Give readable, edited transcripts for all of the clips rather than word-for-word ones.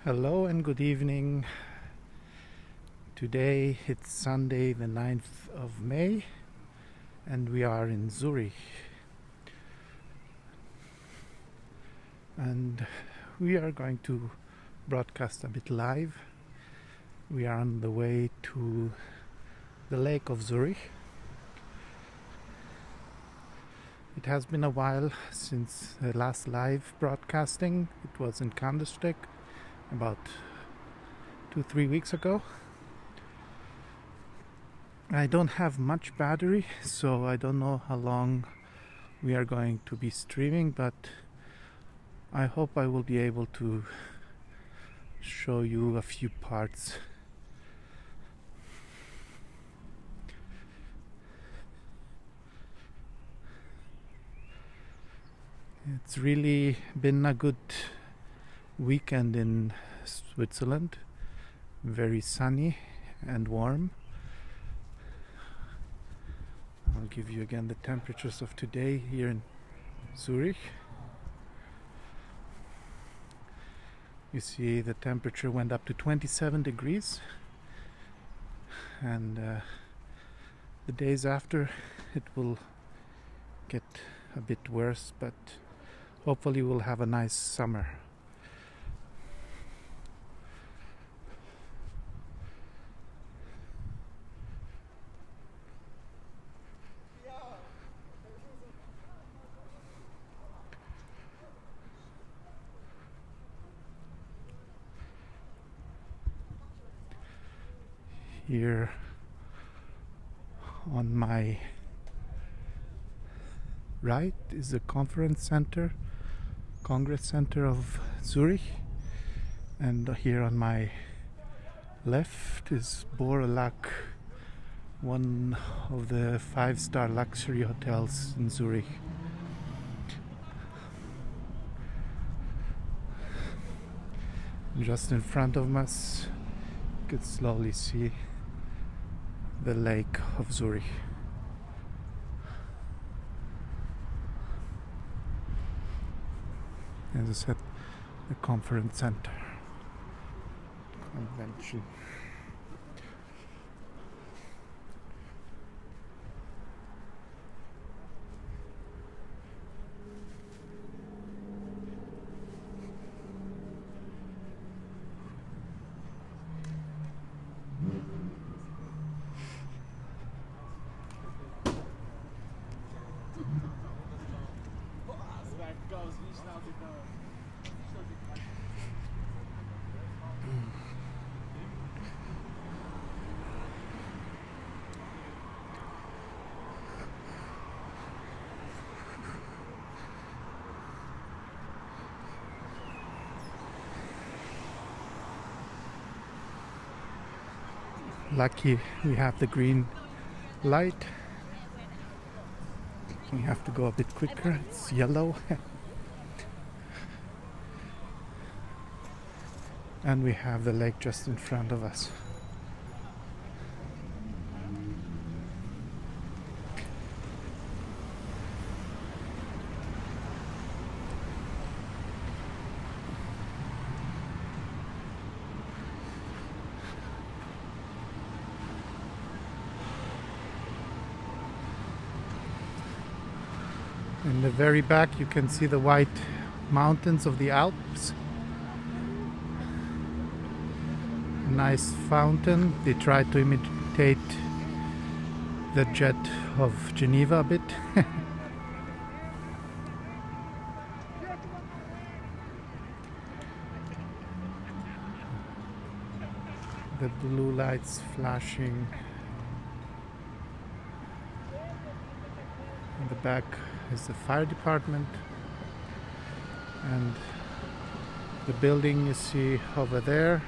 Hello and good evening. Today it's Sunday the 9th of May and we are in Zurich. And we are going to broadcast a bit live. We are on the way to the Lake of Zurich. It has been a while since the last live broadcasting. It was in Banhofstrasse about 2-3 weeks ago. I don't have much battery, so I don't know how long we are going to be streaming, but I hope I will be able to show you a few parts. It's really been a good weekend in Switzerland, very sunny and warm. I'll give you again the temperatures of today here in Zurich. You see the temperature went up to 27 degrees, and the days after it will get a bit worse, but hopefully we'll have a nice summer. Here on my right is the Congress Center of Zurich, and here on my left is Lac, one of the 5-star luxury hotels in Zurich. Just in front of us you could slowly see the Lake of Zurich. As I said, the conference center, convention. Lucky we have the green light. We have to go a bit quicker, it's yellow. And we have the lake just in front of us. In the very back you can see the white mountains of the Alps. A nice fountain. They tried to imitate the jet of Geneva a bit. The blue lights flashing. In the back is the fire department, and the building you see over there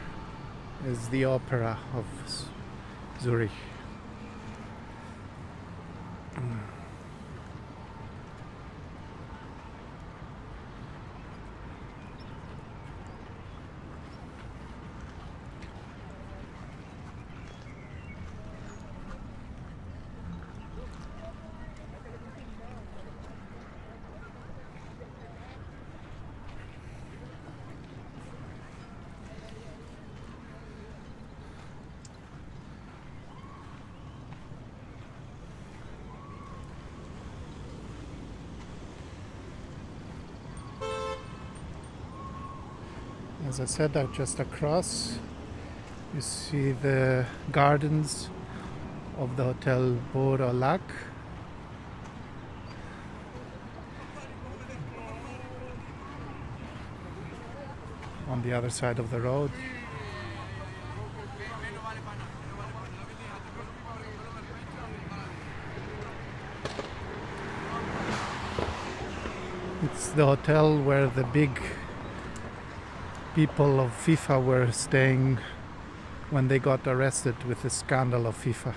is the opera of Zurich. As I said, just across you see the gardens of the Hotel Bora Lac. On the other side of the road. It's the hotel where the big people of FIFA were staying when they got arrested with the scandal of FIFA.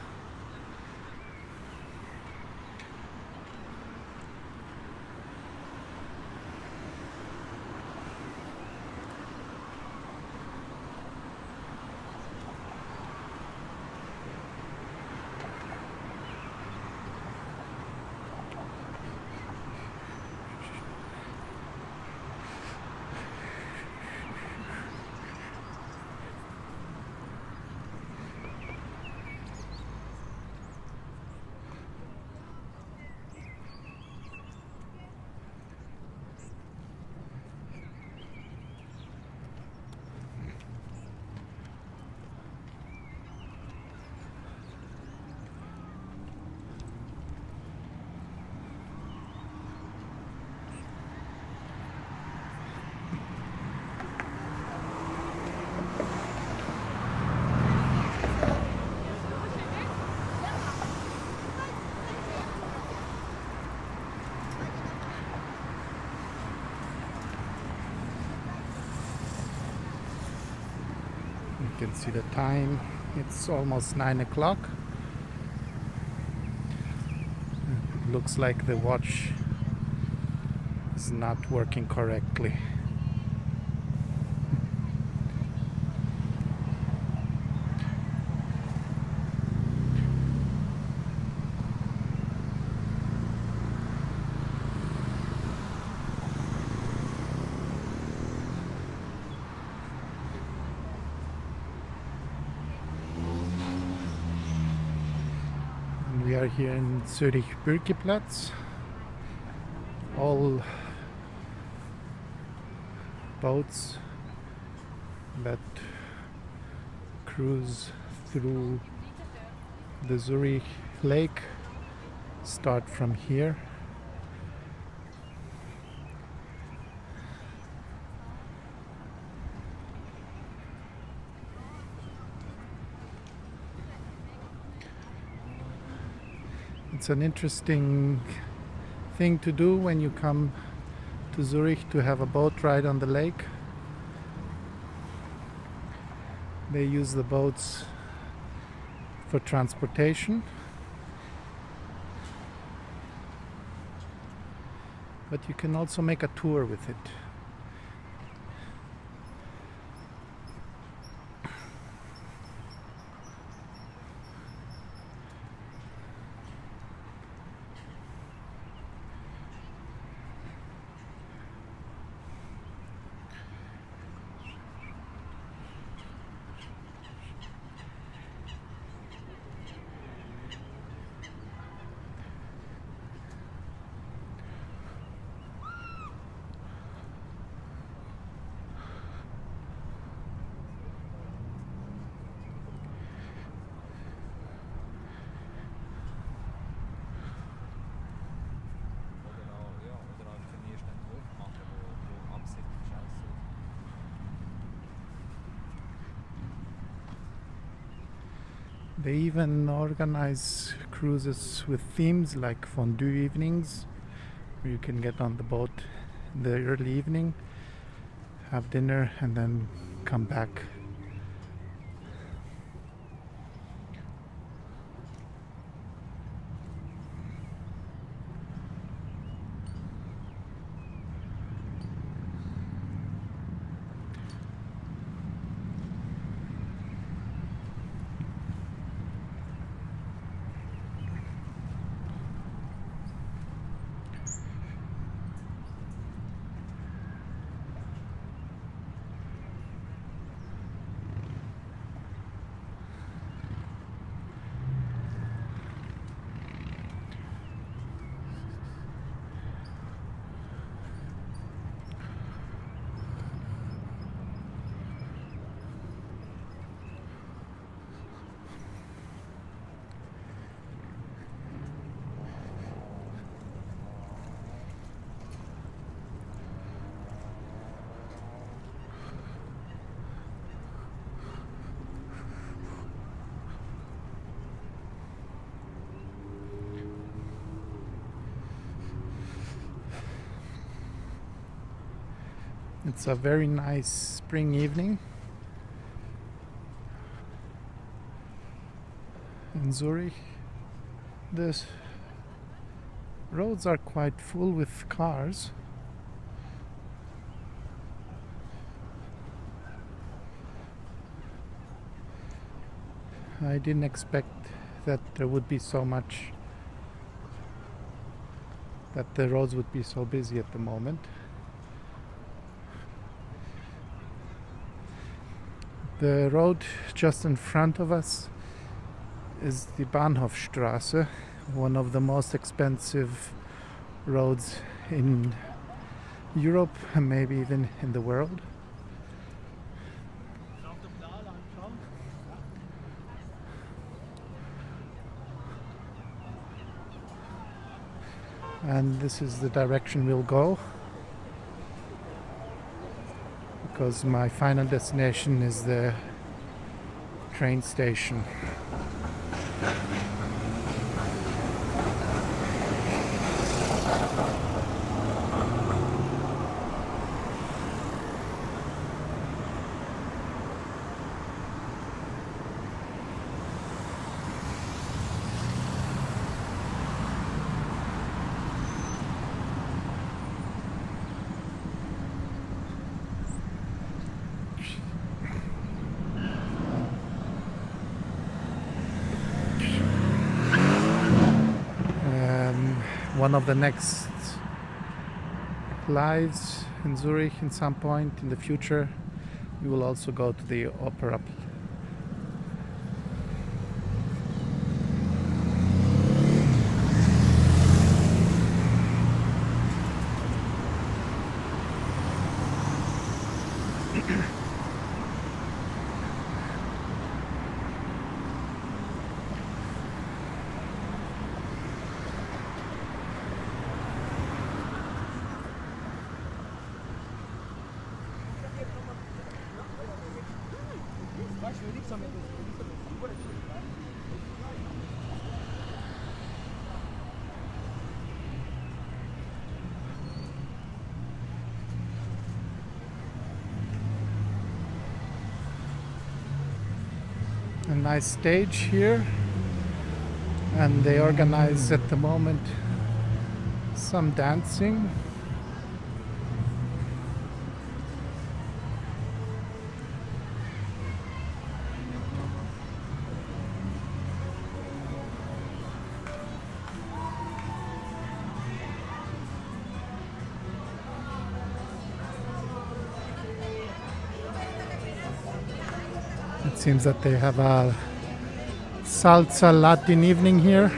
You can see the time, it's almost 9 o'clock. It looks like the watch is not working correctly. We are here in Zurich Bürgiplatz. All boats that cruise through the Zurich Lake start from here. It's an interesting thing to do when you come to Zurich, to have a boat ride on the lake. They use the boats for transportation, but you can also make a tour with it. They even organize cruises with themes like fondue evenings, where you can get on the boat in the early evening, have dinner, and then come back. It's a very nice spring evening in Zurich. The roads are quite full with cars. I didn't expect that there would be so much, that the roads would be so busy at the moment. The road just in front of us is the Banhofstrasse, one of the most expensive roads in Europe and maybe even in the world. And this is the direction we'll go, because my final destination is the train station. One of the next lives in Zurich, in some point in the future, we will also go to the opera. A nice stage here, and they organize at the moment some dancing. It seems that they have a salsa Latin evening here.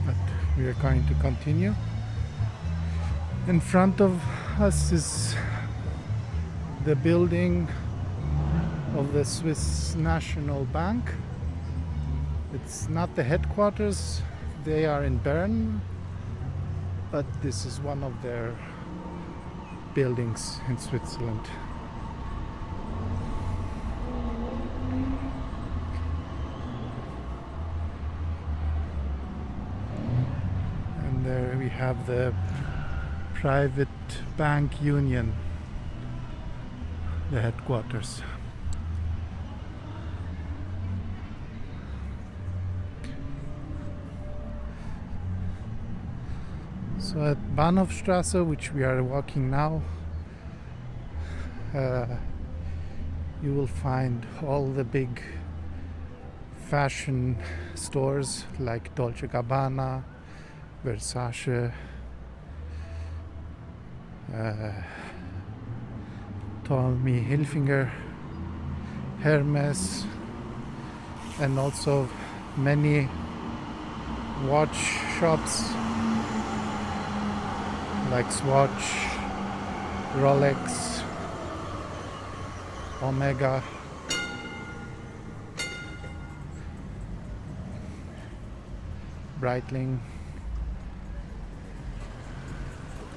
But we are going to continue. In front of us is the building of the Swiss National Bank. It's not the headquarters, they are in Bern, but this is one of their buildings in Switzerland. And there we have the Private Bank Union, the headquarters. So at Banhofstrasse, which we are walking now, you will find all the big fashion stores like Dolce & Gabbana, Versace, Tommy Hilfiger, Hermes, and also many watch shops like Swatch, Rolex, Omega. Breitling.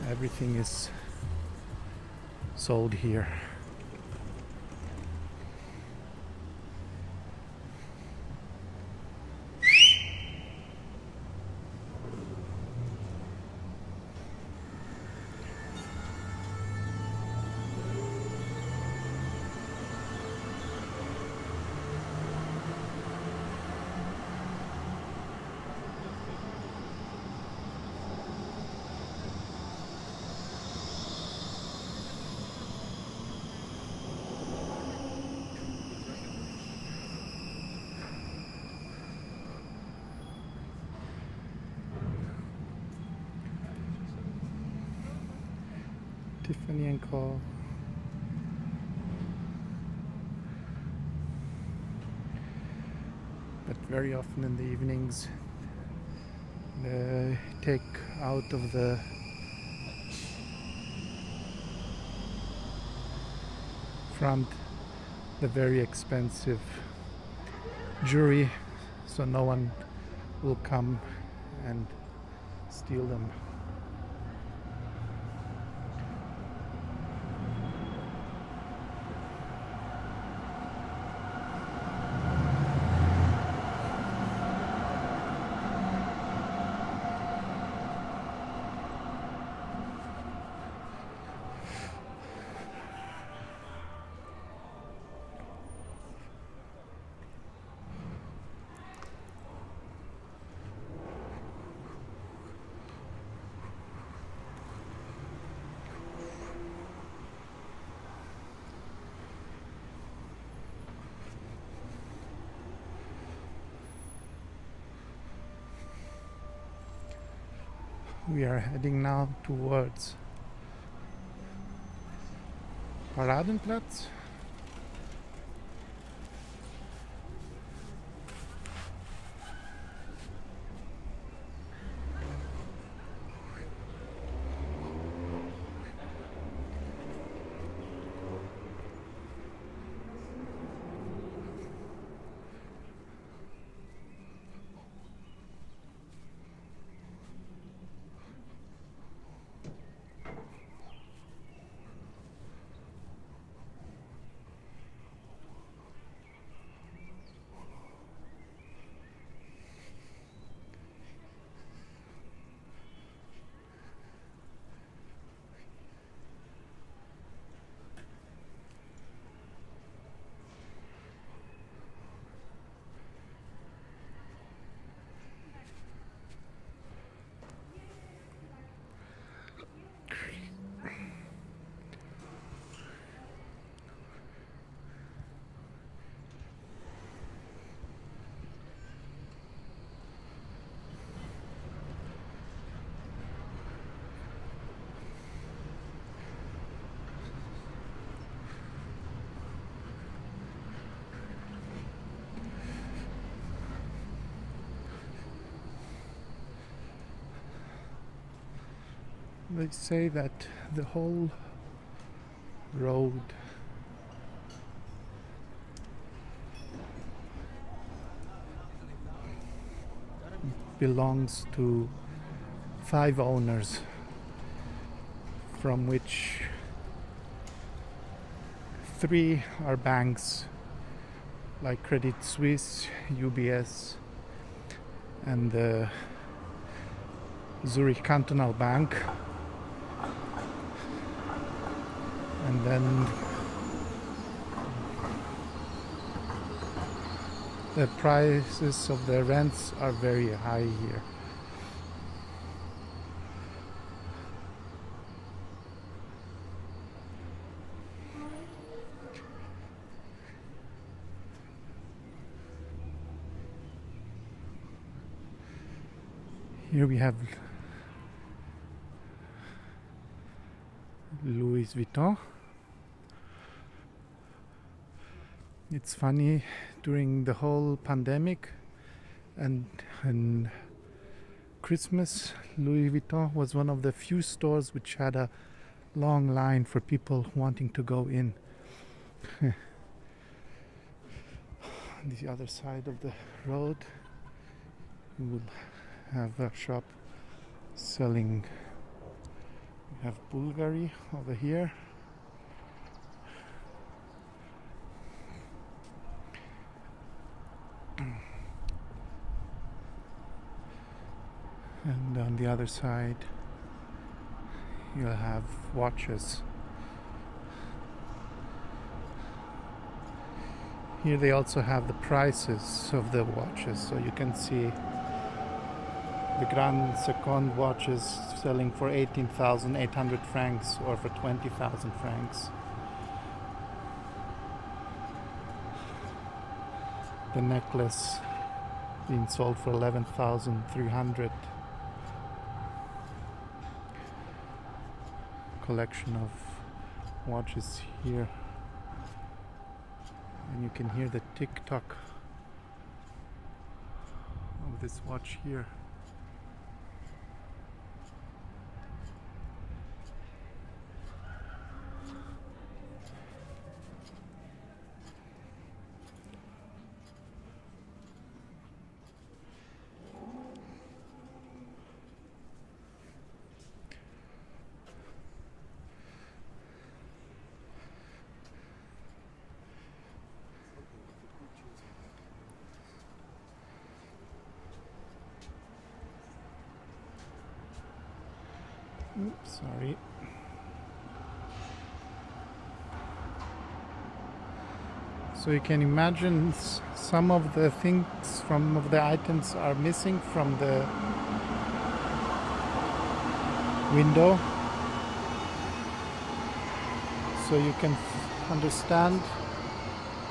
Everything is sold here. Tiffany and Co. But very often in the evenings they take out of the front the very expensive jewelry, so no one will come and steal them. We are heading now towards Paradenplatz. They say that the whole road belongs to 5 owners, from which 3 are banks like Credit Suisse, UBS, and the Zurich Cantonal Bank. And then the prices of the rents are very high here. Here we have Louis Vuitton. It's funny, during the whole pandemic and Christmas, Louis Vuitton was one of the few stores which had a long line for people wanting to go in. The other side of the road, you will have a shop selling. We have Bulgari over here. And on the other side you'll have watches. Here they also have the prices of the watches, so you can see the Grand Seconde watches selling for 18,800 francs or for 20,000 francs. The necklace being sold for 11,300. Collection of watches here, and you can hear the tick-tock of this watch here. Oops, sorry. So you can imagine some of the things, some of the items are missing from the window. So you can understand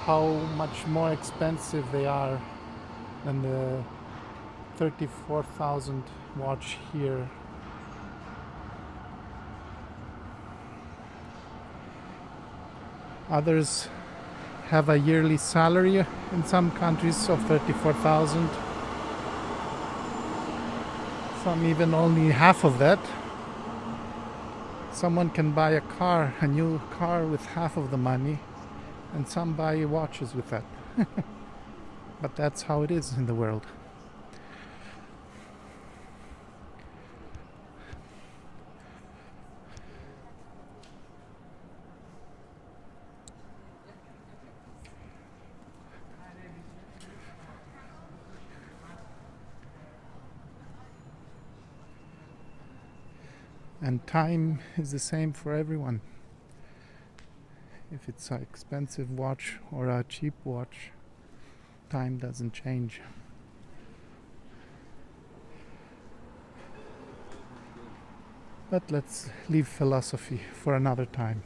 how much more expensive they are than the 34,000 watch here. Others have a yearly salary in some countries of 34,000. Some even only half of that. Someone can buy a car, a new car with half of the money, and some buy watches with that. But that's how it is in the world. And time is the same for everyone. If it's an expensive watch or a cheap watch, time doesn't change. But let's leave philosophy for another time.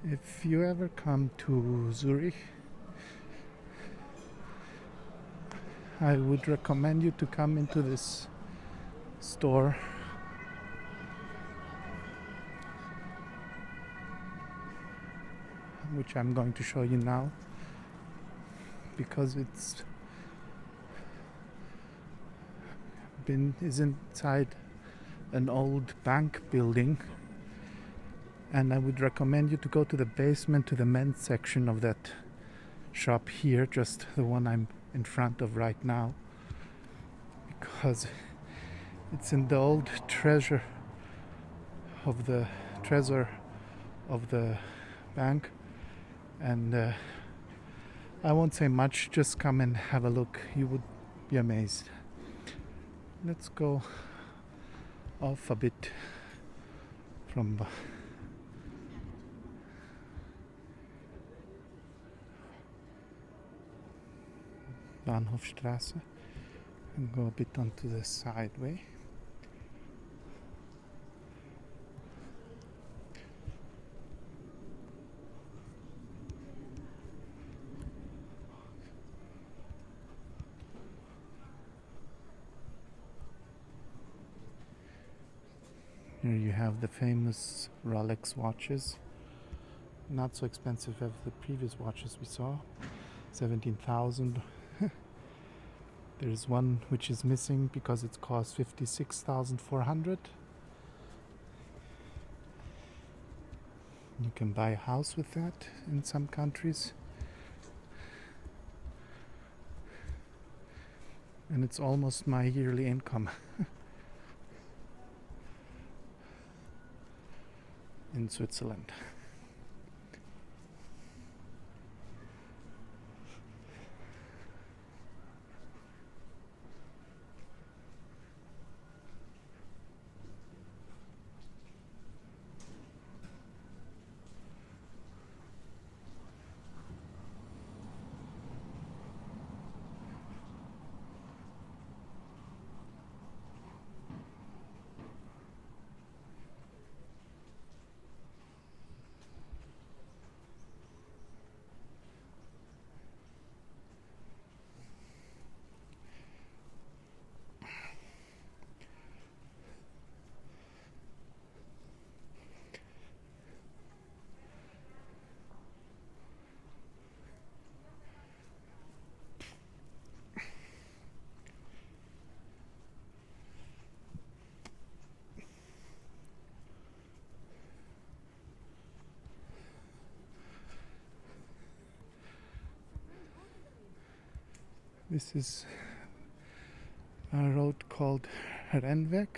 If you ever come to Zurich, I would recommend you to come into this store. Which I'm going to show you now, because is inside an old bank building, and I would recommend you to go to the basement, to the men's section of that shop here, just the one I'm in front of right now, because it's in the old treasure of the treasure of the bank, and I won't say much, just come and have a look, you would be amazed. Let's go off a bit from Banhofstrasse and go a bit onto the sideway. Here you have the famous Rolex watches, not so expensive as the previous watches we saw, 17,000. There's one which is missing because it costs 56,400. You can buy a house with that in some countries. And it's almost my yearly income in Switzerland. This is a road called Rennweg.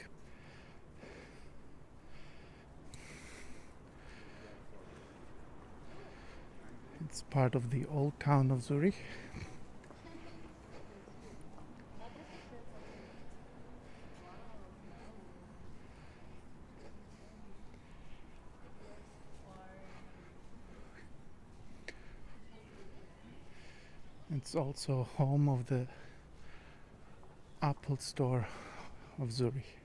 It's part of the old town of Zurich. It's also home of the Apple store of Zurich.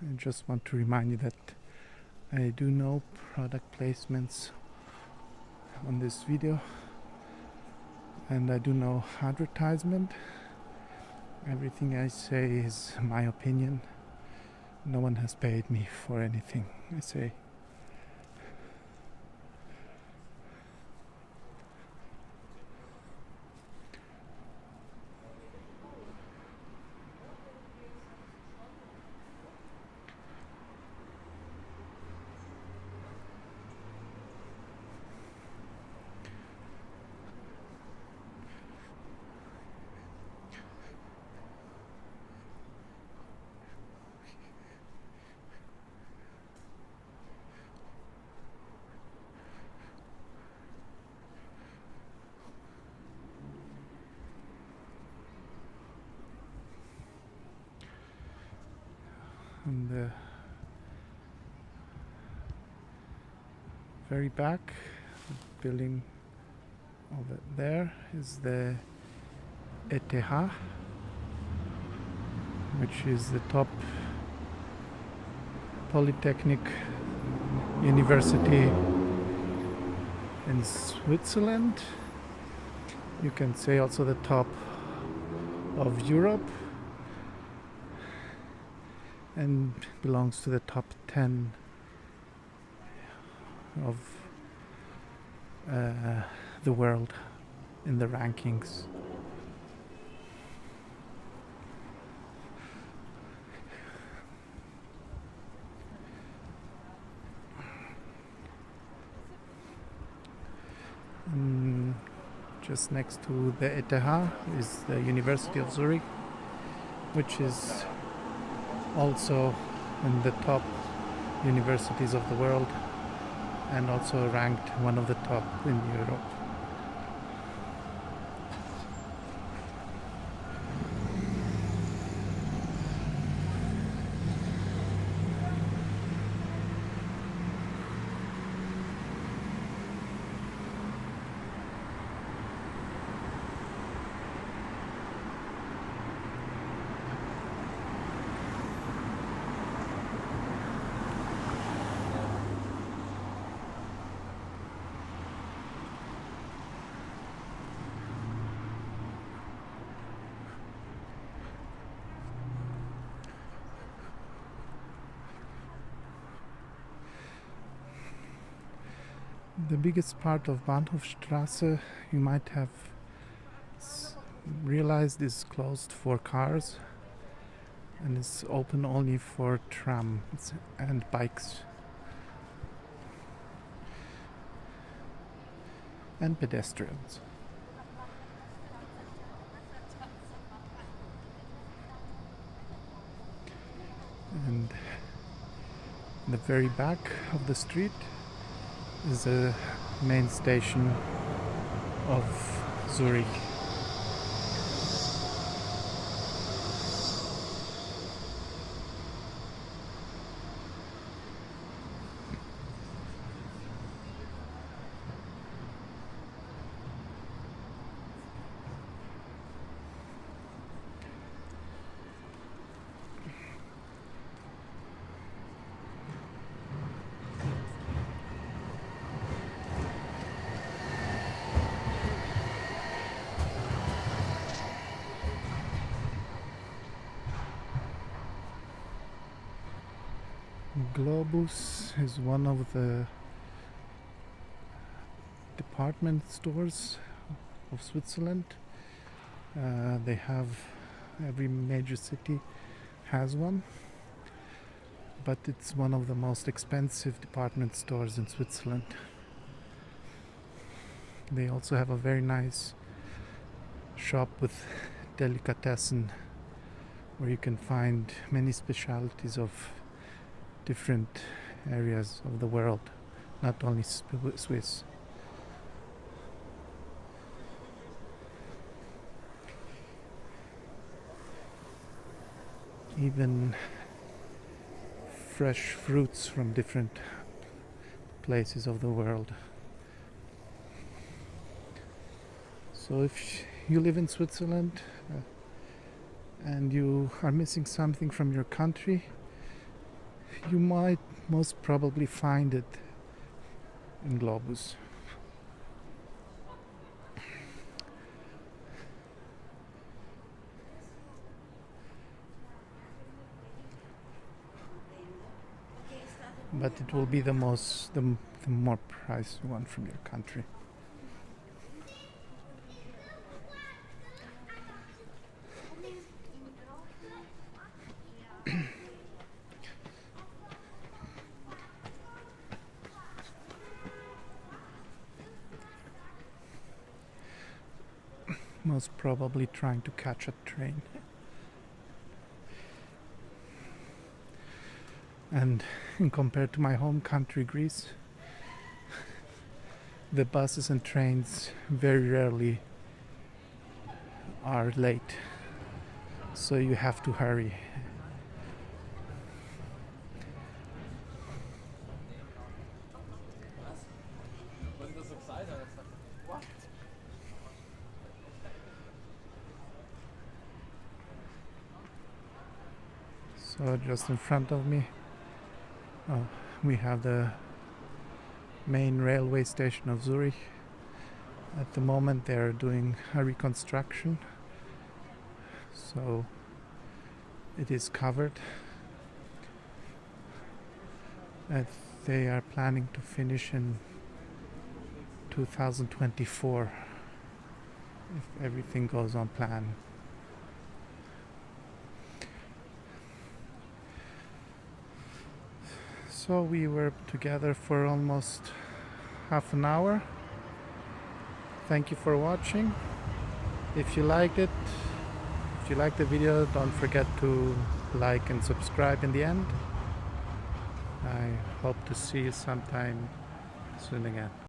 I just want to remind you that I do no product placements on this video, and I do no advertisement. Everything I say is my opinion. No one has paid me for anything I say. On the very back, the building over there is the ETH, which is the top polytechnic university in Switzerland. You can say also the top of Europe, and belongs to the top 10 of the world in the rankings. Just next to the ETH is the University of Zurich, which is also in the top universities of the world and also ranked one of the top in Europe. The biggest part of Banhofstrasse, you might have realized, is closed for cars and is open only for trams and bikes and pedestrians. And in the very back of the street is the main station of Zurich. Globus is one of the department stores of Switzerland. They have, every major city has one, but it's one of the most expensive department stores in Switzerland. They also have a very nice shop with delicatessen where you can find many specialties of different areas of the world, not only Swiss. Even fresh fruits from different places of the world. So if you live in Switzerland and you are missing something from your country, you might most probably find it in Globus. But it will be the more pricey one from your country. Most probably trying to catch a train. And compared to my home country, Greece, the buses and trains very rarely are late, so you have to hurry. So just in front of me, we have the main railway station of Zurich. At the moment they're doing a reconstruction, so it is covered. They are planning to finish in 2024 if everything goes on plan. So we were together for almost half an hour, Thank you for watching. If you liked it, if you liked the video, don't forget to like and subscribe in the end. I hope to see you sometime soon again.